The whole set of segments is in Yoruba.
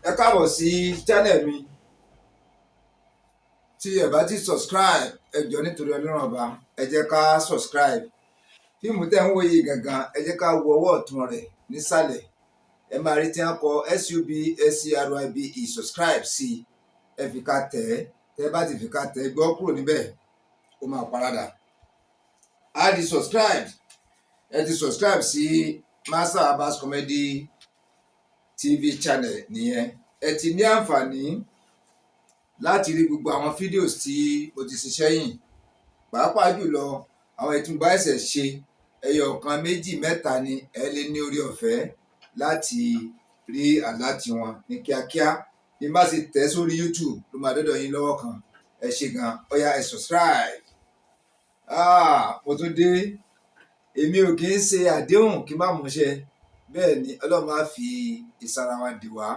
Ẹ káàbọ̀ sí channel mi. Tí ẹ bá ti subscribe, ẹ jọ̀ọ́ nítorí Ọlọ́run ọba, ẹ jẹ́ ká subscribe. Fíìmù tẹ́ ń wò yìí gangan, ẹ jẹ́ ká wo ọwọ́ ọ̀tún rẹ̀ nísàlẹ̀. Ẹ máa rí tí wọ́n kọ SUBSCRIBE subscribe sí. Ẹ fi ká tẹ̀ ẹ́. Tẹ́ bá ti fi ká tẹ̀ ẹ́, gbọ́ kúrò níbẹ̀, ó máa paradà. A di subscribe. Ẹ ti subscribe sí Master Abbas Comedy TV channel nìyẹn. Ẹ ti ní àǹfààní láti rí gbogbo àwọn fídíòs tí mo ti ṣe sẹ́yìn, pàápàá jùlọ àwọn ìtúnbá ẹ̀sẹ̀ ṣe ẹyọ kan méjì mẹ́ta ni ẹ lè ní orí ọ̀fẹ́ láti rí àláti wọn ní kíákíá. Bí n bá ṣe tẹ̀ sórí YouTube ló máa dọ́dọ̀ yín lọ́wọ́ kan. Ẹ ṣe gan, ó yá ẹ subscribe. Mo tún dé. Èmi ò kì í ṣe àdéhùn kí n má múṣẹ. Bẹ́ẹ̀ ni Ọlọ́run máa fi ìsara wa dè wá,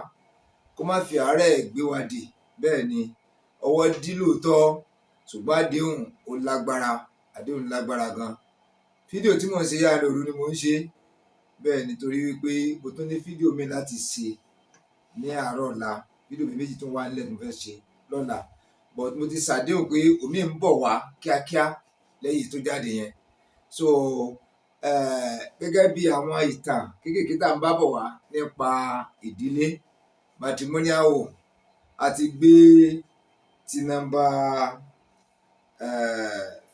kó má fi àárẹ̀ gbé wa dè. Bẹ́ẹ̀ ni ọwọ́ dí lóòótọ́, ṣùgbọ́n àdéhùn ó lágbára, àdéhùn lágbára gan. Fídíò tí mò ń ṣe yára òru ni mò ń ṣe. Bẹ́ẹ̀ ni torí wípé mo tún ní fídíò mi láti ṣe ní àárọ̀ ọ̀la. Fídíò mi méjì tó wà nílẹ̀ mo fẹ́ ṣe lọ́la, but mo ti ṣàdéhùn pé omi ń bọ̀ wá kíákíá lẹ́yìn tó jáde yẹn. So gẹ́gẹ́ bí àwọn ìtàn kéékèèké tá à ń bá bọ̀ wá nípa ìdílé matrimonial home, a ti gbé ti nọ́mbà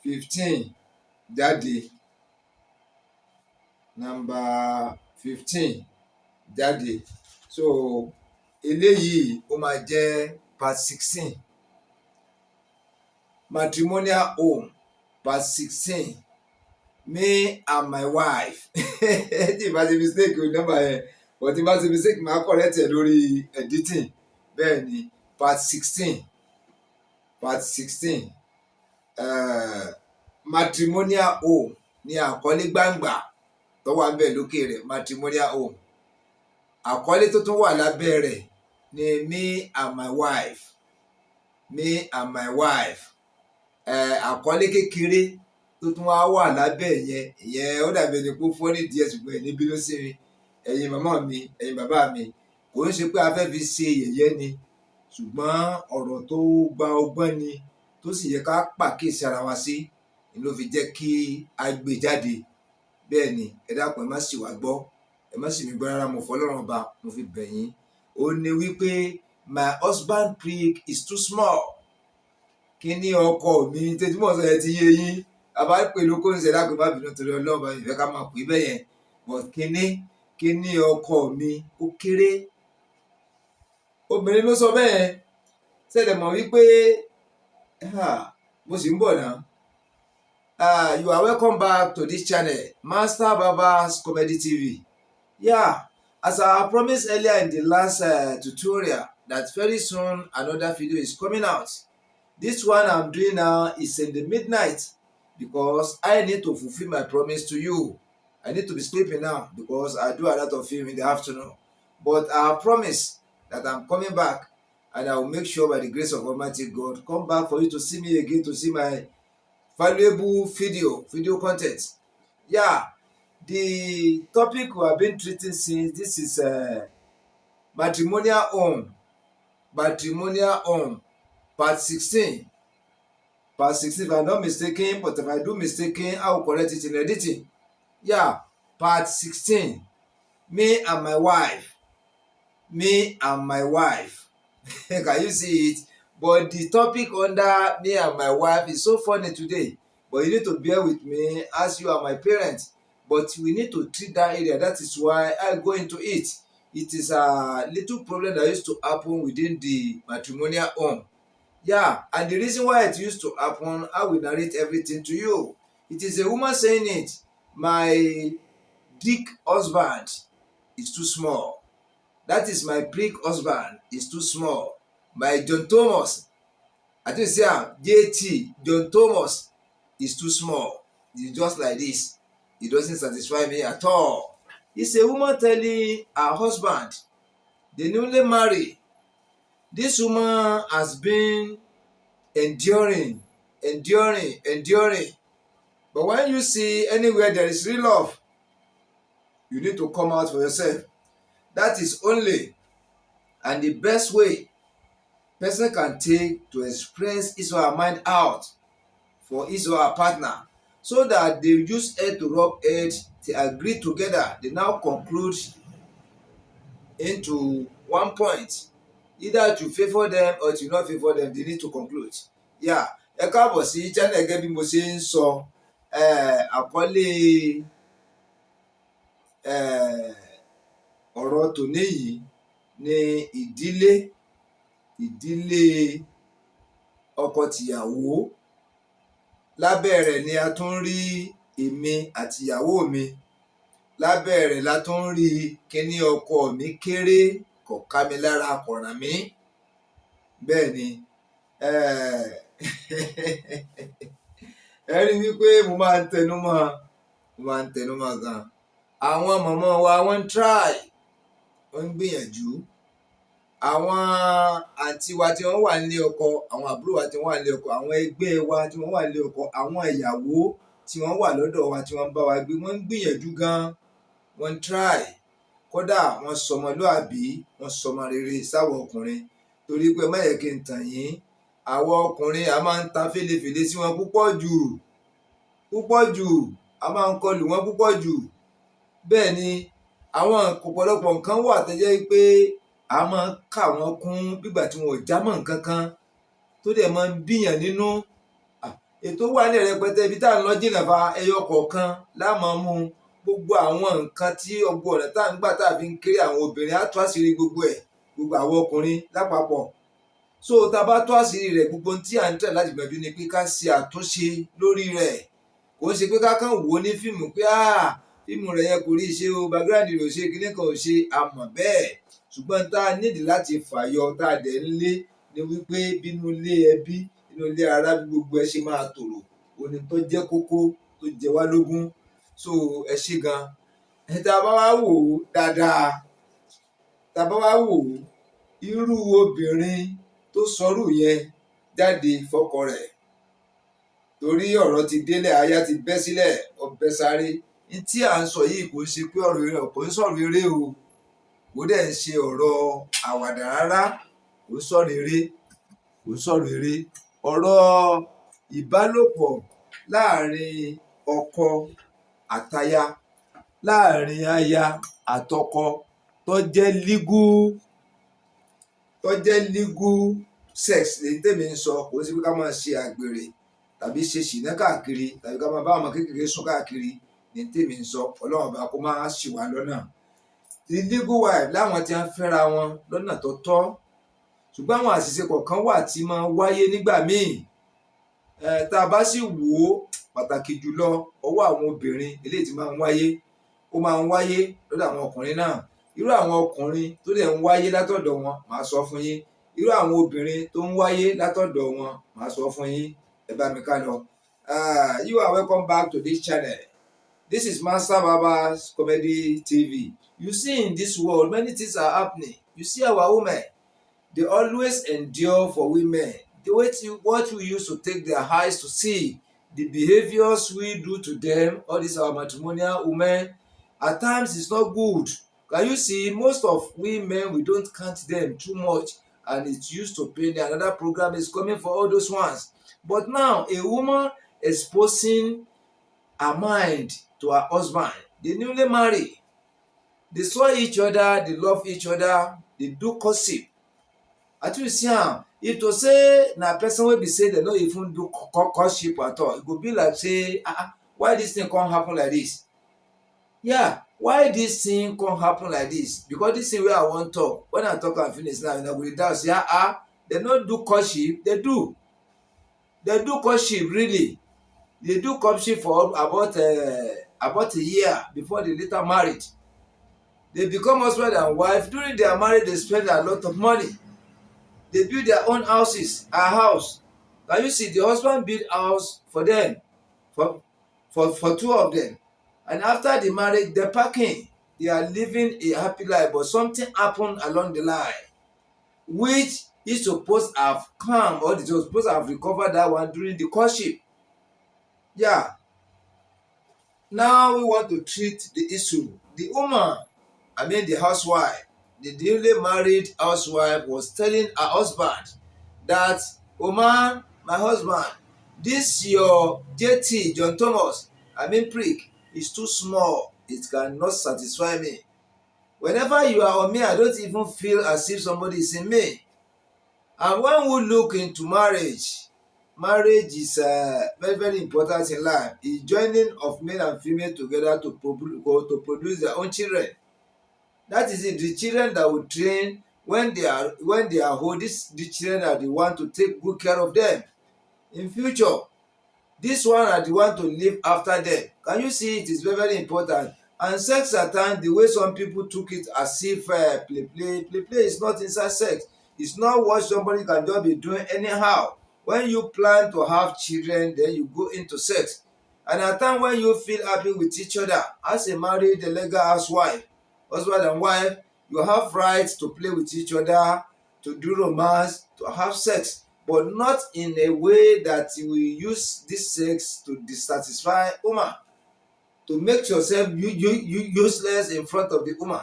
15 jáde, nọ́mbà 15 jáde. So eléyìí ó máa jẹ́ part 16 matrimonial home, part 16 me and my wife. Tí ìbá ṣe mistake o nọ́mbà yẹn, but tí ìbá ṣe mistake máa correct ẹ̀ lórí editing. Bẹ́ẹ̀ ni part 16 matrimonial home ni àkọlé gbangba tó wà bẹ́ẹ̀ lókè rẹ̀, matrimonial home. Àkọlé tó tún wà lábẹ́ rẹ̀ ni me and my wife, me and my wife. Àkọlé kékeré tó tún wá wà lábẹ́ yẹn, ìyẹn ó dàbí ẹni pé ó fọ́ ní díẹ̀, ṣùgbọ́n ẹni bínú sí mi, ẹ̀yin màmá mi, ẹ̀yin bàbá mi. Kò ń ṣe pé a fẹ́ fi ṣe yẹ̀yẹ́ ni, ṣùgbọ́n ọ̀rọ̀ tó gba ọgbọ́n ni, tó sì yẹ ká pàkíyèsí ara wa sí, ló fi jẹ́ kí a gbé jáde. Bẹ́ẹ̀ ni ẹ dákun, ẹ má sì wá gbọ́, ẹ má sì mí gbọ́ rárá. Mo fọlọ́run ọba mo fi bẹ̀ yín. Ó ní wípé my husband prick is too small. Kí ni ọkọ mi tẹ́tí mọ̀ sọ ẹ ti yé yín. Àbá pè ló kó ń ṣe dákun, bá bínú torí Ọlọ́run bá mi fẹ́ ká máa pè bẹ́ẹ̀ yẹn. But kí ni ọkọ mi ó kéré. Obìnrin ló sọ bẹ́ẹ̀. Ṣẹ̀dẹ̀ mọ̀ wípé mo sì ń bọ̀ náà. You are welcome back to this channel, Master Abbas Comedy TV. Yeah, as I promised earlier in the last tutorial, that very soon another video is coming out. This one I'm doing now is in the midnight because I need to fulfill my promise to you. I need to be sleeping now because I do a lot of film in the afternoon. But I promise that I'm coming back, and I will make sure by the grace of Almighty God come back for you to see me again, to see my valuable video content. Yeah, the topic we have been treating since, this is matrimonial home, part 16. Part 16, if I'm not mistaken, but if I do mistaken, I will correct it in editing. Yeah, part 16, me and my wife. Me and my wife. Can you see it? But the topic under me and my wife is so funny today. But you need to bear with me as you are my parents. But we need to treat that area. That is why I go into it. It is a little problem that used to happen within the matrimonial home. Yeah, and the reason why it used to happen, I will narrate everything to you. It is a woman saying it. My dick husband is too small. That is my prick husband is too small. My John Thomas, I think say JT, John Thomas is too small. It's just like this. It doesn't satisfy me at all. It's a woman telling her husband, they newly married. This woman has been enduring. But when you see anywhere there is real love, you need to come out for yourself. That is only And the best way person can take to express his or her mind out for his or her partner, so that they use head to rub head, they agree together, they now conclude into one point, either to favour them or to not favour them, they need to conclude. Yeah, ẹ káàbọ̀ sí channel gẹ́gẹ́ bí mo ṣe ń sọ àkọlé ọ̀rọ̀ tòní yìí ní ìdílé ọkọ tìyàwó. Lábẹ́ rẹ̀ ni a tún rí èmi àtìyàwó mi, lábẹ́ rẹ̀ la tún rí kíní ọkọ mi kéré kò ká mi lára kò ràn mí. Bẹ́ẹ̀ ni ẹ rí wípé mo máa ń tẹnu mọ́ gan. Àwọn màmá wa wọ́n ń try, wọ́n ń gbìyànjú. Àwọn àǹtí wa tí wọ́n wà nílé ọkọ, àwọn àbúrò wa tí wọ́n wà nílé ọkọ, àwọn ẹgbẹ́ wa tí wọ́n wà nílé ọkọ, àwọn ìyàwó tí wọ́n wà lọ́dọ̀ wa tí wọ́n ń bá wa gbé, wọ́n ń gbìyànjú gan, wọ́n ń try. Kódà wọ́n sọmọlúàbí, wọ́n sọmọ rere sáwọn ọkùnrin, torí pé má yẹ kí n tàn yín, àwọn ọkùnrin a máa ń ta fèlèfèlè sí wọn púpọ̀ jù, a máa ń kọlù wọn púpọ̀ jù. Bẹ́ẹ̀ ni àwọn ọ̀pọ̀lọpọ̀ nǹkan wà tó jẹ́ pé a máa ń kà wọ́n kún bígbà tí wọn ò já mọ́ nǹkan kan, tó dẹ̀ máa ń bíyàn nínú. Ètò wà ní rẹpẹtẹ, ibi tá à ń lọ jìnnà fa, ẹyọ kọ̀ọ̀kan láàmú mú gbogbo àwọn nǹkan tí ọgbọ́n ọ̀nà tá à ń gbà tá à fi ń kéré àwọn obìnrin, á tú àṣírí gbogbo ẹ̀, gbogbo àwọn ọkùnrin lápapọ̀. So tá a bá tú àṣírí rẹ̀, gbogbo ohun tí à ń tẹ̀ láti gbẹ̀dú ni pé ká ṣe àtúnṣe lórí rẹ̀. Kò ń ṣe pé ká kàn wò ó ní fíìmù pé fíìmù rẹ̀ yẹn kò rí ṣe o, background rẹ̀ ò ṣe, kíní kan ò ṣe, a mọ̀ bẹ́ẹ̀. Ṣùgbọ́n tá a nídìí láti fàyọ, tá a dẹ̀ ń lé ni wípé bínú ilé ẹbí, inú ilé ará, bí gbogbo ẹ ṣe máa tòrò, òní tó jẹ́ kókó tó jẹ wá lógún. So ẹ ṣé gan. Tá a bá wá wò ó dáadáa, tá a bá wá wò ó, irú obìnrin tó sọrú yẹn jáde fọ́kọ rẹ̀, torí ọ̀rọ̀ ti délẹ̀, aya ti bẹ́ sílẹ̀, ọbẹ̀ sáré. Ní tí à ń sọ yìí kò ń ṣe pé ọ̀rọ̀ eré, kò ń sọ̀rọ̀ eré o, kò dẹ̀ ń ṣe ọ̀rọ̀ àwàdà rárá, kò ń sọ̀rọ̀ eré, ọ̀rọ̀ ìbálòpọ̀ láàrin ọkọ àtaya, láàrin aya àtọkọ, tó jẹ́ legal sex lèyí tèmi ń sọ. Kò sí pé ká máa ṣe àgbèrè tàbí ṣe ṣìnà káàkiri, tàbí ká máa bá ọmọ kékeré sùn káàkiri ní tèmi ń sọ. Ọlọ́run ọba kó máa ṣì wá lọ́nà. The legal wife láwọn tí wọ́n fẹ́ra wọn lọ́nà tó tọ́, ṣùgbọ́n àwọn àṣìṣe kọ̀ọ̀kan wà tí máa ń wáyé nígbà míì. Tá a bá sì wò ó, pàtàkì jùlọ ọwọ́ àwọn obìnrin eléyìí tí máa ń wáyé lọ́dọ̀ àwọn ọkùnrin náà. Irú àwọn ọkùnrin tó dẹ̀ ń wáyé látọ̀dọ̀ wọn, màá sọ fún yín. Irú àwọn obìnrin tó ń wáyé látọ̀dọ̀ wọn, màá sọ fún yín. Ẹ bá mi ká lọ. You are welcome back to this channel. This is Master Baba's Comedy TV. You see, in this world many things are happening. You see our women, they always endure for women. What we used to take their eyes to see, the behaviors we do to them, all these our matrimonial women, at times it's not good. Can you see, most of women, we don't count them too much, and it's used to pain. Another program is coming for all those ones. But now, a woman exposing her mind to her husband, they newly married, they saw each other, they love each other, they do gossip. At you see am, if to say na person wey be say dem no even do courtship at all, e go be like say why this thing come happen like this? Yeah, why this thing come happen like this? Because this thing wey I wan talk, when I talk am finish now, una go dey doubt say dem no do courtship. Dem do courtship, really. They do courtship for about a year before they later married. They become husband and wife. During their marriage, they spend a lot of money. They build their own houses, a house. Can you see, the husband build house for them, for two of them. And after the marriage, they're packing. They are living a happy life. But something happened along the line, which is supposed to have come, or they supposed to have recovered that one during the courtship. Yeah. Now we want to treat the issue. The woman, the housewife, the newly married housewife was telling her husband that, "Oh man, my husband, this your JT, John Thomas, prick, is too small. It cannot satisfy me. Whenever you are on me, I don't even feel as if somebody is in me." And when we look into marriage, marriage is very, very important in life. It's joining of male and female together to produce their own children. That is it. The children that we train when they are old, the children are the one to take good care of them in future. This one are the one to live after them. Can you see? It is very, very important. And sex at times, the way some people took it as if play is not inside sex. It's not what somebody can just be doing anyhow. When you plan to have children, then you go into sex. And at times when you feel happy with each other, as a married legal husband and wife, you have rights to play with each other, to do romance, to have sex, but not in a way that you will use this sex to dissatisfy woman, to make yourself useless in front of the woman.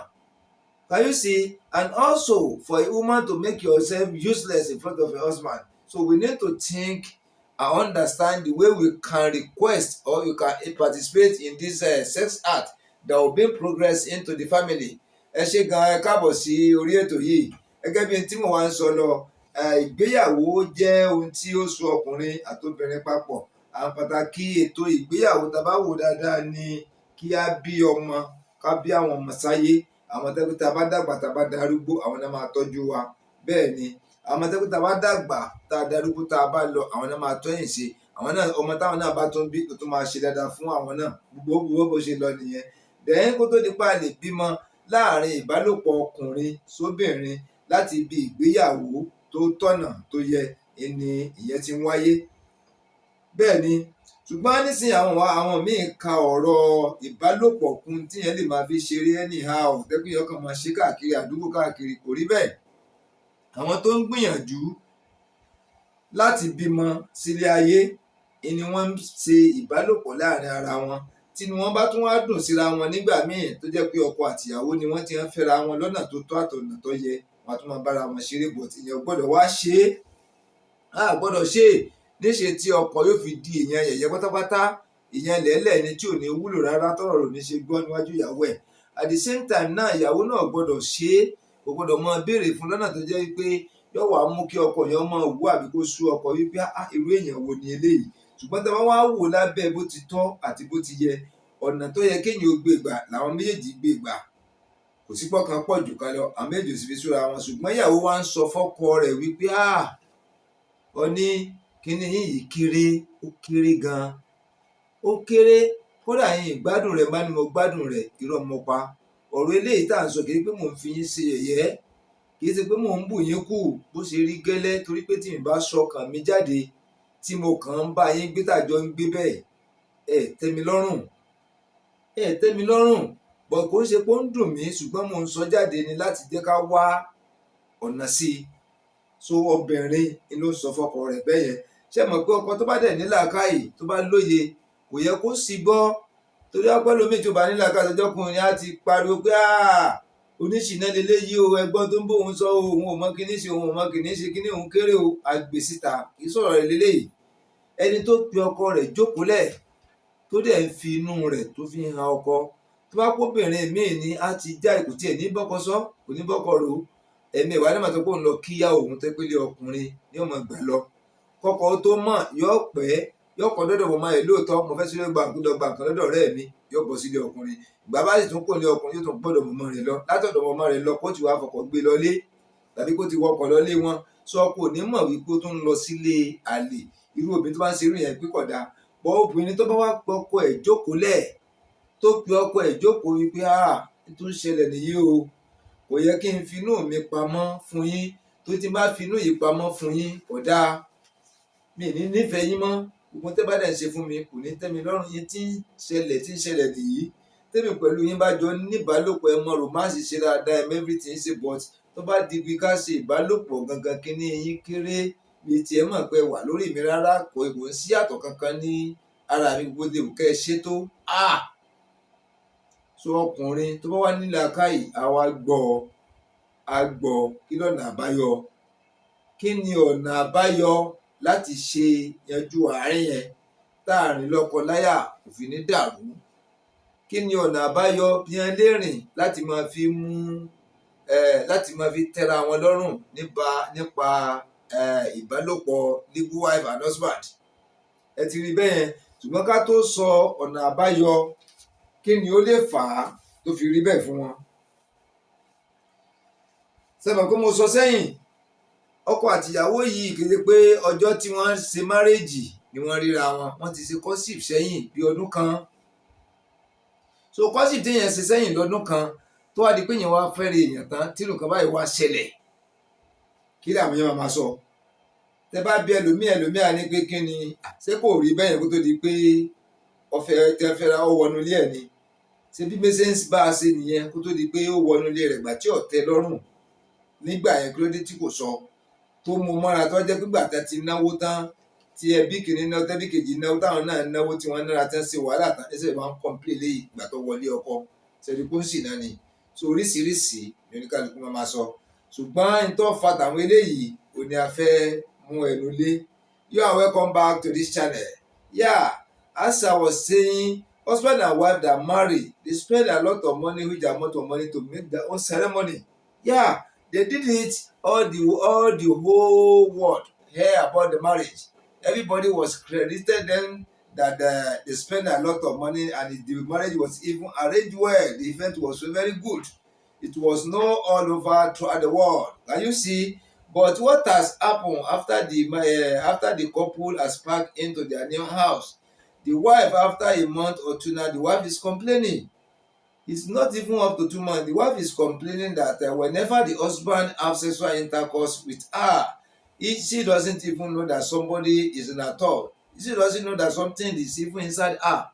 Can you see? And also for a woman to make yourself useless in front of her husband. So we need to think and understand the way we can request or you can participate in this sex act that will bring progress into the family. Ẹ ṣé gan, ẹ káàbọ̀ sí orí ètò yìí. Gẹ́gẹ́ bí tí mo wá ń sọ lọ, ìgbéyàwó jẹ́ ohun tí ó so ọkùnrin àti obìnrin papọ̀. Àwọn pàtàkì ètò ìgbéyàwó tá a bá wò dáadáa ni kí á bí ọmọ, ká bí àwọn ọmọ sáyé. Àwọn tẹ́gbẹ́ tá a bá dàgbà tá a bá darúgbó, àwọn náà máa tọ́jú wa. Bẹ́ẹ̀ ni àwọn tẹ́gbẹ́ tá a bá dàgbà tá a darúgbó tá a bá lọ, àwọn náà máa tọ́yìn ṣe. Àwọn náà ọmọ táwọn náà bá tún bí tó máa ṣe dáadáa fún àwọn náà. Gbogbo bó ṣe lọ nìyẹn. Dẹ̀yìn kó tó di pa lè bímọ láàrin ìbálòpọ̀ ọkùnrin sóbìnrin láti ibi ìgbéyàwó tó tọ̀nà tó yẹ ni ìyẹn ti ń wáyé. Bẹ́ẹ̀ ni ṣùgbọ́n nísìnyí àwọn míì ka ọ̀rọ̀ ìbálòpọ̀ kún tíyẹn lè máa fi ṣeré anyhow tẹ́kùn yẹn kàn máa ṣe káàkiri àdúgbò káàkiri, kò rí bẹ́ẹ̀. Àwọn tó ń gbìyànjú láti bímọ sílé ayé ni wọ́n ń ṣe ìbálòpọ̀ láàrin ara wọn, tí wọ́n bá tún wá dùn síra wọn nígbà míì tó jẹ́ pé ọkọ àtìyàwó ni wọ́n ti ń fẹ́ra wọn lọ́nà tó tọ́ àtọ̀nà tó yẹ, wọ́n á tún máa bára wọn ṣeré, bọ̀ ìyẹn gbọ́dọ̀ wá ṣe é. A gbọ́dọ̀ ṣe é níṣe tí ọkọ yóò fi di èèyàn yẹ̀yẹ́ pátápátá, èèyàn lẹ́lẹ̀ ni tí ò ní wúlò rárá tọ́rọ̀ rò ní ṣe gbọ́ níwájú ìyàwó ẹ̀. At the same time náà ìyàwó náà gbọ́dọ̀ ṣe é, kò gbọ́dọ̀ mọ béèrè fún lọ́nà tó jẹ́ wípé yóò wá mú kí ọkọ yẹn mọ wú àbí kó sú ọkọ wípé irú èèyàn wo ni eléyìí. Ṣùgbọ́n tí wọ́n wá wò lábẹ́ bó ti tọ́ àti bó ti yẹ, ọ̀nà tó yẹ kéèyàn ó gbé gbà làwọn méjèèjì gbé gbà. Kò sí pọ́kàn pọ̀ jù kan lọ, àwọn méjèèjì sì fi súra wọn. Ṣùgbọ́n ìyàwó wa ń sọ fọ́kọ rẹ̀ wípé ọ ní kíní yìí kéré, ó kéré gan-an, ó kéré, kódà yín ìgbádùn rẹ̀ bá ní mo gbádùn rẹ̀, irọ́ mo pa. Ọ̀rọ̀ eléyìí tá à ń sọ kì í pé mò ń fi yín ṣe yẹ̀yẹ́, kì í ṣe pé mò ń bù yín kù, bó ṣe rí gẹ́lẹ́, torí pé tí mi bá sọkàn mi jáde tí mo kàn ń bá yín gbé tàjọ ń gbé bẹ́ẹ̀, ẹ tẹ́ mi lọ́rùn, ẹ tẹ́ mi lọ́rùn. Bọ̀ kò ń ṣe pé ó ń dùn mí, ṣùgbọ́n mò ń sọ jáde ni láti jẹ́ ká wá ọ̀nà sí i. So obìnrin ló ń sọ fọ́kọ rẹ̀ bẹ́ẹ̀ yẹn. Ṣé mọ̀ pé ọkọ tó bá dẹ̀ ní làákàyè tó bá lóye kò yẹ kó sì gbọ́, torí ọpẹ́ lómi tó bá ní làákàyè ọjọ́kùnrin á ti pariwo pé oníṣìná leléyìí o, ẹgbọ́n tó ń bó òun sọ òun ò mọ kíní ṣe, òun ò mọ kíní ṣe, kíní òun kéré o, àgbè síta, kì í sọ̀rọ̀ rẹ̀ leléyìí. Ẹni tó pe ọkọ rẹ̀ jókòólẹ̀ tó dẹ̀ ń fi inú rẹ̀ tó fi hàn ọkọ, tó bá kóbìnrin míì ní á ti já ìkù tí ẹ̀ ní bọ́kọ sọ, kò ní bọ́kọ rò ó. Ẹ̀mí ìwà ní màtọ́ pé òun lọ kíyà òun tó pélé ọkùnrin ní ọmọ ìgbà lọ. Kọ́kọ́ tó mọ̀ yóò pẹ́, yóò kọ́ dọ́dọ̀ mọ́ ẹ̀ lóòótọ́, mo fẹ́ sílé gbà nǹkan lọ́dọ̀ ọ̀rẹ́ mi, yóò bọ̀ sílé ọkùnrin. Ìgbà bá sì tún kò lé ọkùnrin, yóò tún gbọ́dọ̀ mọ̀mọ́ rẹ̀ lọ, látọ̀dọ̀ mọ̀mọ́ rẹ̀ lọ kó ti wá fọkọ̀ gbé lọlé tàbí kó ti wọkọ̀ lọlé wọn. Sọ kò ní mọ̀ wípé ó tún lọ sílé àlè. Irú obìnrin tó bá ń ṣe irú yẹn pé kódà. Bọ́ obìnrin tó bá wá pe ọkọ ẹ̀ jókòólẹ̀, tó pe ọkọ ẹ̀ jókòó wípé tó ń ṣẹlẹ̀ nìyí o, kò yẹ kí n finú mi pamọ́ fún yín, tó ti bá finú yìí pamọ́ fún yín kò dáa, mi ní nífẹ̀ẹ́ yín mọ́, gbogbo tẹ́ bá dẹ̀ ń ṣe fún mi kò ní tẹ́ mi lọ́rùn. Yín tí ń ṣẹlẹ̀ nìyí, tẹ́mi pẹ̀lú yín bá jọ níbálòpọ̀, ẹ mọ romance ṣe dáadáa, ẹ mọ everything ṣe, but tó bá di bí ká ṣe ìbálòpọ̀ gangan kíní yín kéré, bí tiẹ̀ mọ̀ pé wà lórí mi rárá, kò ń sí àtọ̀ kankan ní ara mi, gbogbo dé kẹ́ ẹ ṣe tó. So ọkùnrin tó bá wà nílẹ̀ akáyì àwa gbọ́ ọ, a gbọ́ kí lọ́nà àbáyọ, kí ni ọ̀nà àbáyọ láti ṣe yanjú àárín yẹn táàrin lọ́kọ-láyà kò fi ní dàrú, kí ni ọ̀nà àbáyọ bí wọ́n lè rìn láti máa fi tẹ́ra wọn lọ́rùn nípa ìbálòpọ̀ legal wife and husband. Ẹ ti rí bẹ́ẹ̀ yẹn, ṣùgbọ́n ká tó sọ ọ̀nà àbáyọ kí ni ó lè fà á tó fi rí bẹ́ẹ̀ fún wọn. Sẹ́mi pé mo sọ sẹ́yìn, ọkọ àtìyàwó yìí kéde pé ọjọ́ tí wọ́n ṣe márèèjì ni wọ́n ríra wọn, wọ́n ti ṣe courtship sẹ́yìn bí ọdún kan. So courtship téèyàn ṣe sẹ́yìn lọ́dún kan tó wá di pé èèyàn wá fẹ́rẹ̀ èèyàn tán tí nǹkan báyìí wá ṣẹlẹ̀, kí làwọn èèyàn máa sọ? Tẹ bá bí ẹlòmíà ní pé kí ni ṣé kò rí bẹ́ẹ̀ yẹn kó tó di pé ọ̀fẹ́ tẹ fẹ́ra ó wọnú ilé ẹ̀ ni, ṣé bí mẹsẹ̀nsì bá a ṣe nìyẹn kó tó di pé ó wọnú ilé rẹ̀ gbà tí ò tẹ́ lọ́rùn nígbà yẹn kí ló dé tí kò sọ tó mú mọ́ra tó jẹ́ pígbà tán ti náwó tán tí ẹbí kìíní náwó tẹ́bí kejì náwó táwọn náà náwó tí wọ́n nára tán ṣe wàhálà tán ẹsẹ̀ máa ń kọ́ńplé léyìí ìgbà tó wọlé ọkọ ṣẹ̀rí pósì náà ni. So oríṣiríṣi ní oníkàlùkù máa sọ, ṣùgbọ́n n tó fa tàwọn eléyìí ò ní a fẹ́ mú ẹnu lé. You are welcome back to this channel. Yeah, as I was saying, husband and wife that marry, they spend a lot of money, huge amount of money to make their own ceremony. Yeah, they did it all the whole world hear about the marriage. Everybody was credited them that they spend a lot of money and the marriage was even arranged well. The event was very good. It was known all over throughout the world. Can you see? But what has happened after the couple has packed into their new house? The wife, after a month or two now, the wife is complaining. It's not even up to 2 months. The wife is complaining that whenever the husband has sexual intercourse with her, she doesn't even know that somebody is in her thought. She doesn't know that something is even inside her.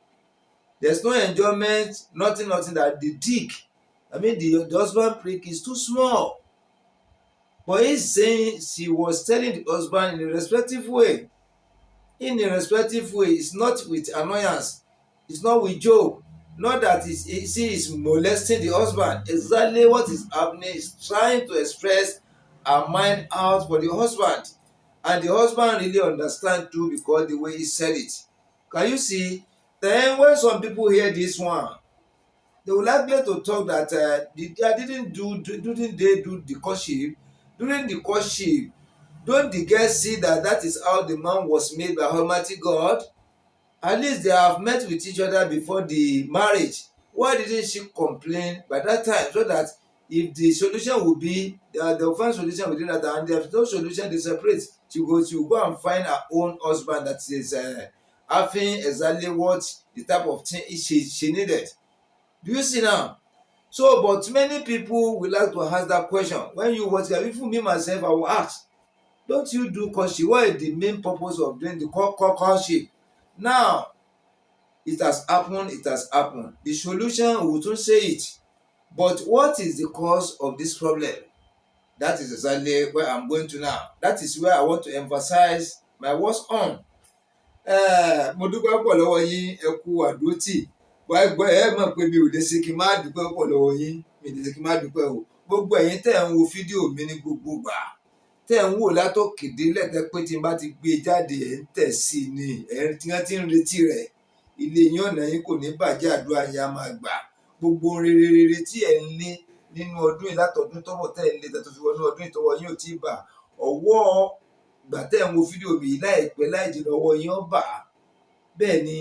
There's no enjoyment, nothing that the dick, the husband prick is too small. But he's saying she was telling the husband in a respectful way. In a respectful way, it's not with annoyance, it's not with joke. Not that she is molesting the husband. Exactly what is happening is trying to express her mind out for the husband. And the husband really understands too because the way he said it. Can you see? Then when some people hear this one, they will likely to talk that didn't they do the courtship? During the courtship, don't the girls see that is how the man was made by Almighty God? At least they have met with each other before the marriage. Why didn't she complain by that time? So that if the solution would be, they'll find solution within that, and if no solution, they separate. She will go and find her own husband that is having exactly what the type of thing she needed. Do you see now? So, but many people will like to ask that question. When you watch it, even me myself, I will ask, don't you do courtship? What is the main purpose of doing the courtship? Now, it has happened. The solution, we wouldn't say it. But what is the cause of this problem? That is exactly where I'm going to now. That is where I want to emphasize my words on. Mo dúpẹ́ pọ̀ lọ́wọ́ yín, ẹ kú àdúrótì. Gbọ́ ẹ mọ̀ pé mi ò lè ṣe kí n má dúpẹ́ pọ̀ lọ́wọ́ yín, mi ò lè ṣe kí n má dúpẹ́ o. Gbogbo ẹ̀yin tẹ́ ń wo fídíò mi ní gbogbo ìgbà, tẹ́ ń wò látòkè délẹ̀ tẹ́ pé tí n bá ti gbé jáde ẹ̀ ń tẹ̀ sí i ni ẹ̀ tí wọ́n ti ń retí rẹ̀. Ilé yín ọ̀nà yín kò ní bàjẹ́, àdúrà yín á máa gbà. Gbogbo rere tí ẹ̀ ń lé nínú ọdún yìí látọdún tọ́wọ́ tẹ́ ń lé tẹ́ tó fi wọnú ọdún ìtọ́wọ́ yín ò tí ì bà. Ọwọ́ ìgbà tẹ́ ń wo fídíò mi láìpẹ́ láì jìnnà ọwọ́ yín ó bà. Bẹ́ẹ̀ ni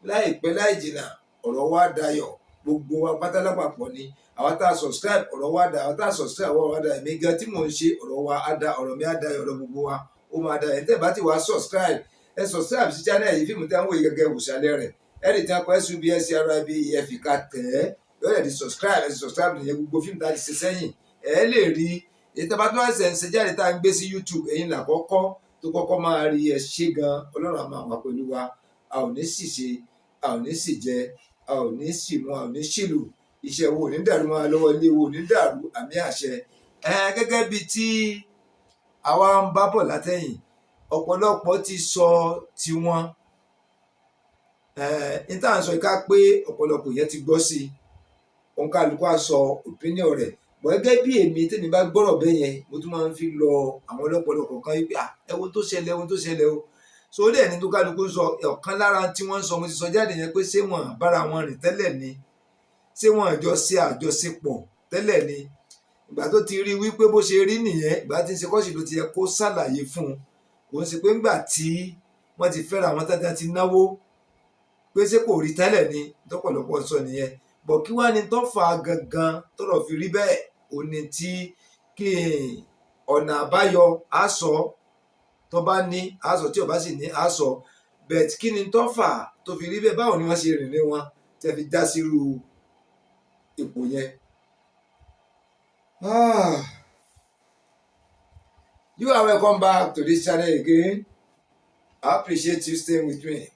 láìpẹ́ láì jìnnà ọ̀rọ̀ wa dayọ̀, gbogbo wa pátá lápapọ̀ ni. Àwọn tá a subscribe ọ̀rọ̀ wa dà, àwọn tá a subscribe ọ̀rọ̀ wa dà. Èmi gan tí mò ń ṣe ọ̀rọ̀ wa á dá, ọ̀rọ̀ mi á dayọ̀, ọ̀rọ̀ gbogbo wa ó máa dayọ̀. Ẹ̀ tẹ́ bá ti wá subscribe, ẹ subscribe sí channel yìí, fíìmù tí wọ́n wò yìí gẹ́gẹ́ wòṣàlẹ̀ rẹ̀. Ẹ̀rì tí wọ́n kọ́ SUBSCRIBEF ká tẹ̀ ẹ́ yọ̀ọ́ di subscribe nìyẹn. Gbogbo fíìmù tá a ti ṣe sẹ́yìn ẹ̀ lè rí. Èyí tó bá tó wá ṣe ń ṣe jáde tá a ń gbé sí YouTube, ẹ̀yin là kọ́kọ́ tó kọ́kọ́ máa rí ẹ ṣe gan. Ọlọ́run á máa wà pẹ̀lú wa. A ò ní sì ṣe, a ò ní sì jẹ, a ò ní sì mú, a ò ní ṣìlù. Iṣẹ́ wo ò ní dàrú máa lọ́wọ́, ilé wo ò ní dàrú, àmì àṣẹ. Gẹ́gẹ́ bí tí àwa ń bá bọ̀ látẹ̀yìn, ọ̀pọ̀lọpọ̀ ti sọ tiwọn. Ní tá à ń sọ ká pé ọ̀pọ̀lọpọ̀ yẹn ti gbọ́ sí i. Òǹkàlùkù á sọ opinion rẹ̀. bọ̀ gẹ́gẹ́ bí èmi tèmi bá gbọ́rọ̀ bẹ́ẹ̀ yẹn mo tún máa ń fi lọ àwọn ọlọ́pọ̀lọ́ kọ̀ọ̀kan wípé ẹ̀wọ̀n tó ṣẹlẹ̀ o so ó dẹ̀ ní tó kálukú sọ ọ̀kan lára tí wọ́n ń sọ mo ti sọ jáde yẹn pé ṣé wọ́n bára wọn rìn tẹ́lẹ̀ ni ṣé wọ́n àjọ ṣe àjọṣepọ̀ tẹ́lẹ̀ ni ìgbà tó ti rí wípé bó ṣe rí nìyẹn ìgbà tí ń ṣe kọ́ṣì ló ti yẹ kó ṣàlàyé fún un kò ń ṣe pé ńgbà tí wọ́n ti fẹ́ra àwọn tẹ́tẹ́ ti náwó pé ṣé kò rí tẹ́lẹ̀ ni tọ́pọ̀lọpọ̀ sọ nìyẹn bọ̀ kí wá ni tó fà á gangan tọ́rọ̀ fi rí bẹ́ẹ̀ ò ní tí kí ọ̀nà àbáyọ á sọ tó bá ní á sọ tí ò bá sì ní á sọ bẹ̀t kí ni tó fà á tó fi rí bẹ́ẹ̀ báwo ni wọ́n ṣe rìnrìn wọn tẹ́ fi já sírú ipò yẹn. You are welcome back to this channel again. I appreciate you staying with me.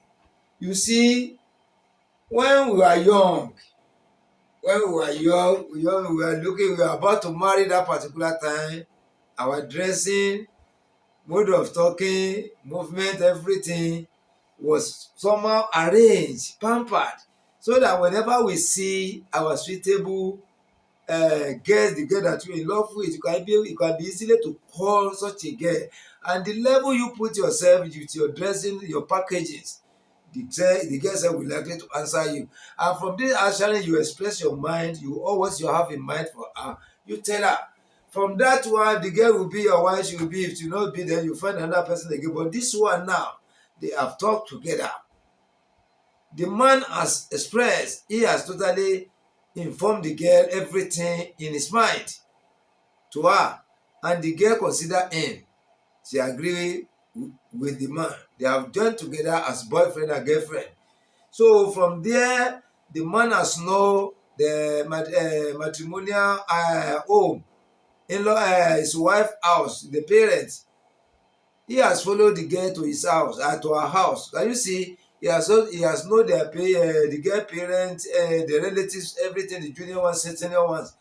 You see, when we were young, we were looking, we were about to marry that particular time. Our dressing, mode of talking, movement, everything was somehow arranged, pampered, so that whenever we see our suitable girls, the girl that you're in love with, you can be easily to call such a girl. And the level you put yourself with your dressing, your packages, the girls will likely to answer you. And from this answering, you express your mind, what you have in mind for her, you tell her. From that one, the girl will be your wife, she will be, if you not be, then you find another person again. But this one now, they have talked together. The man has expressed, he has totally informed the girl everything in his mind to her, and the girl consider him. She agree with the man. They have joined together as boyfriend and girlfriend. So from there, the man has know the matrimonial home, his wife's house, the parents. He has followed the girl to his house, to her house. Can you see? He has known the girl parents, the relatives, everything, the junior ones, senior ones.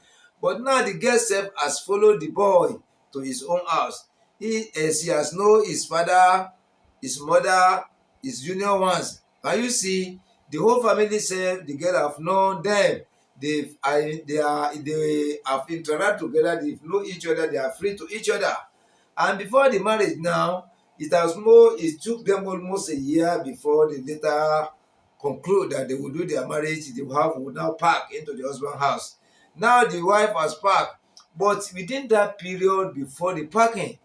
But now the girl self has followed the boy to his own house. She has known his father, his mother, his junior ones. Can you see? The whole family self, the girl have known them. They have interacted together. They know each other. They are free to each other. And before the marriage now, it took them almost a year before they later conclude that they will do their marriage. The wife will now pack into the husband's house. Now the wife has packed, but within that period before the packing,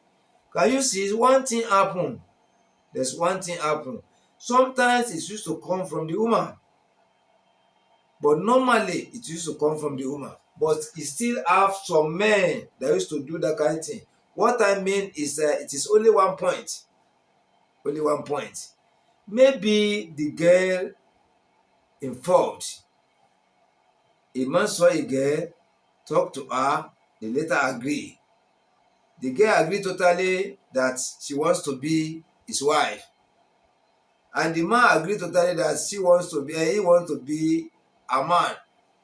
can you see one thing happen? There's one thing happen. Sometimes it used to come from the woman, but normally it used to come from the woman. But it still have some men that used to do that kind of thing. What I mean is that it is only one point. Only one point. Maybe the girl involved. A man saw a girl, talked to her, they later agree. The girl agreed totally that she wants to be his wife. And the man agreed totally that he wants to be a man.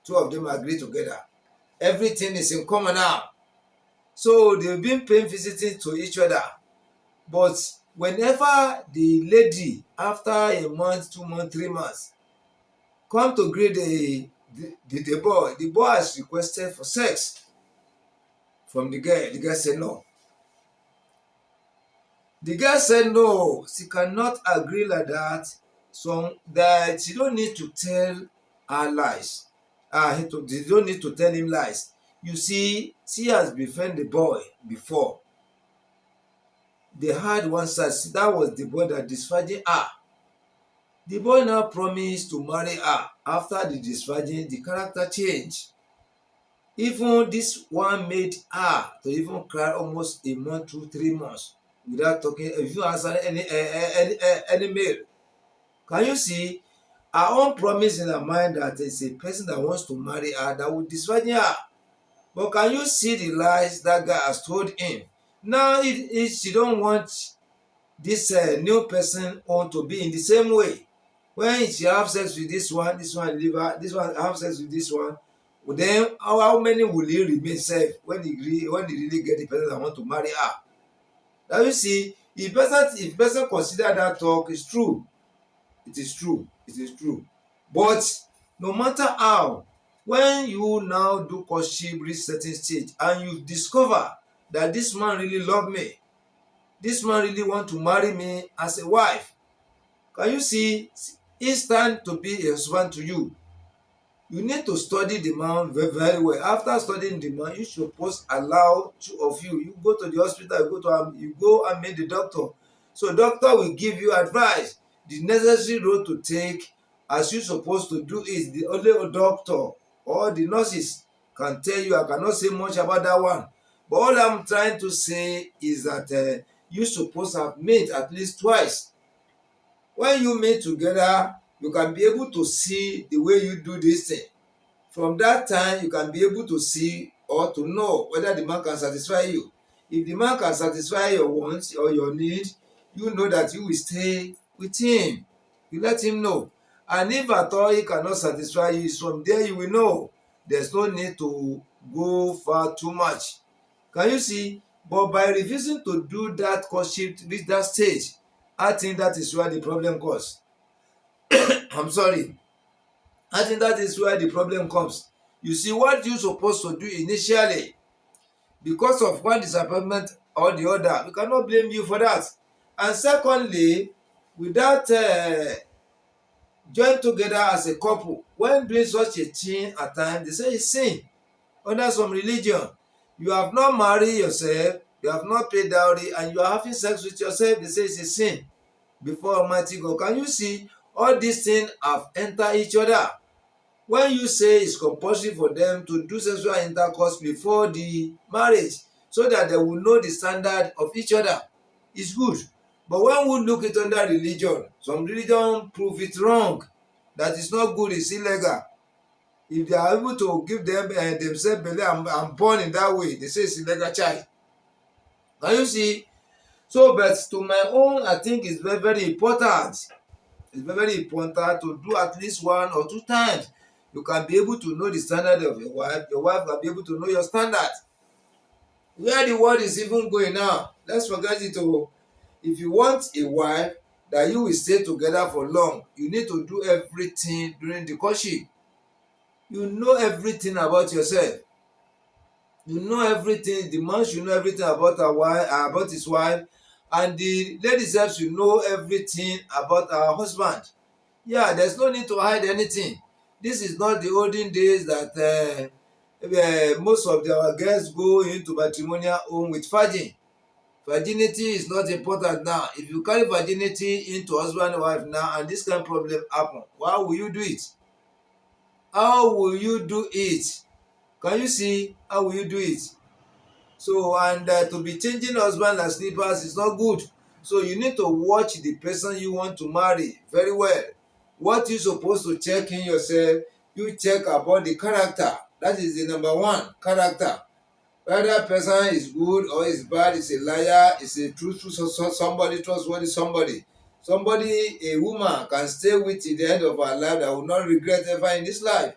Two of them agree together. Everything is in common now. So they've been paying visiting to each other. But whenever the lady, after a month, 2 months, 3 months, come to greet the boy has requested for sex from the girl. The girl said no. The girl said no, she cannot agree like that. So that she don't need to tell her lies. They don't need to tell him lies. You see, she has befriended the boy before. They had one such, that was the boy that disvirgined her. The boy now promised to marry her. After the disvirgin, the character changed. Even this one made her to even cry almost a month to 3 months without talking, if you answer any mail. Can you see? Her own promise in her mind that it's a person that wants to marry her that will disvirgin her. But can you see the lies that guy has told him? Now she don't want this new person on to be in the same way. When she have sex with this one leave her, this one have sex with this one, then how many will he remain safe when he really get the person that want to marry her? Now you see, if person consider that talk is true, it is true. But no matter how, When you now do courtship reach certain stage and you discover that this man really love me, this man really want to marry me as a wife, can you see it's time to be a husband to you. You need to study the man very, very well. After studying the man, you suppose allow two of you go to the hospital, you go and meet the doctor. So doctor will give you advice, the necessary road to take as you supposed to do it. The only doctor or the nurses can tell you. I cannot say much about that one. But all I'm trying to say is that you suppose have met at least twice. When you meet together, you can be able to see the way you do this thing. From that time, you can be able to see or to know whether the man can satisfy you. If the man can satisfy your wants or your need, you know that you will stay with him. You let him know. And if at all he cannot satisfy you, from there you will know. There's no need to go far too much. Can you see? But by refusing to do that courtship to reach that stage, I think that is where the problem comes. I'm sorry. I think that is where the problem comes. You see, what you supposed to do initially, because of one disappointment or the other, we cannot blame you for that. And secondly, without join together as a couple, when doing such a thing at times, they say it's sin under some religion. You have not married yourself, you have not paid dowry, and you are having sex with yourself, they say it's a sin before Almighty God. Can you see? All these things have entered each other. When you say it's compulsory for them to do sexual intercourse before the marriage so that they will know the standard of each other, it's good. But when we look it under religion, some religion prove it wrong, that it's not good, it's illegal. If they are able to give them themselves belly and born in that way, they say it's illegal child. Can you see? So, but to my own, I think it's very, very important. It's very, very important to do at least 1 or 2 times. You can be able to know the standard of your wife can be able to know your standard. Where the world is even going now, let's forget it all. If you want a wife that you will stay together for long, you need to do everything during the courtship. You know everything about yourself. You know everything. The man should know everything about about his wife, and the lady herself should know everything about her husband. Yeah, there's no need to hide anything. This is not the olden days that most of our girls go into matrimonial home with virgin. Virginity is not important now. If you carry virginity into husband and wife now and this kind of problem happen, how will you do it? How will you do it? Can you see? How will you do it? So, and to be changing husband and slippers is not good. So you need to watch the person you want to marry very well. What you supposed to check in yourself, you check about the character. That is the number one, character. Whether person is good or is bad, is a liar, is a truthful somebody, trustworthy somebody. Somebody, a woman can stay with till the end of her life that will not regret ever in this life.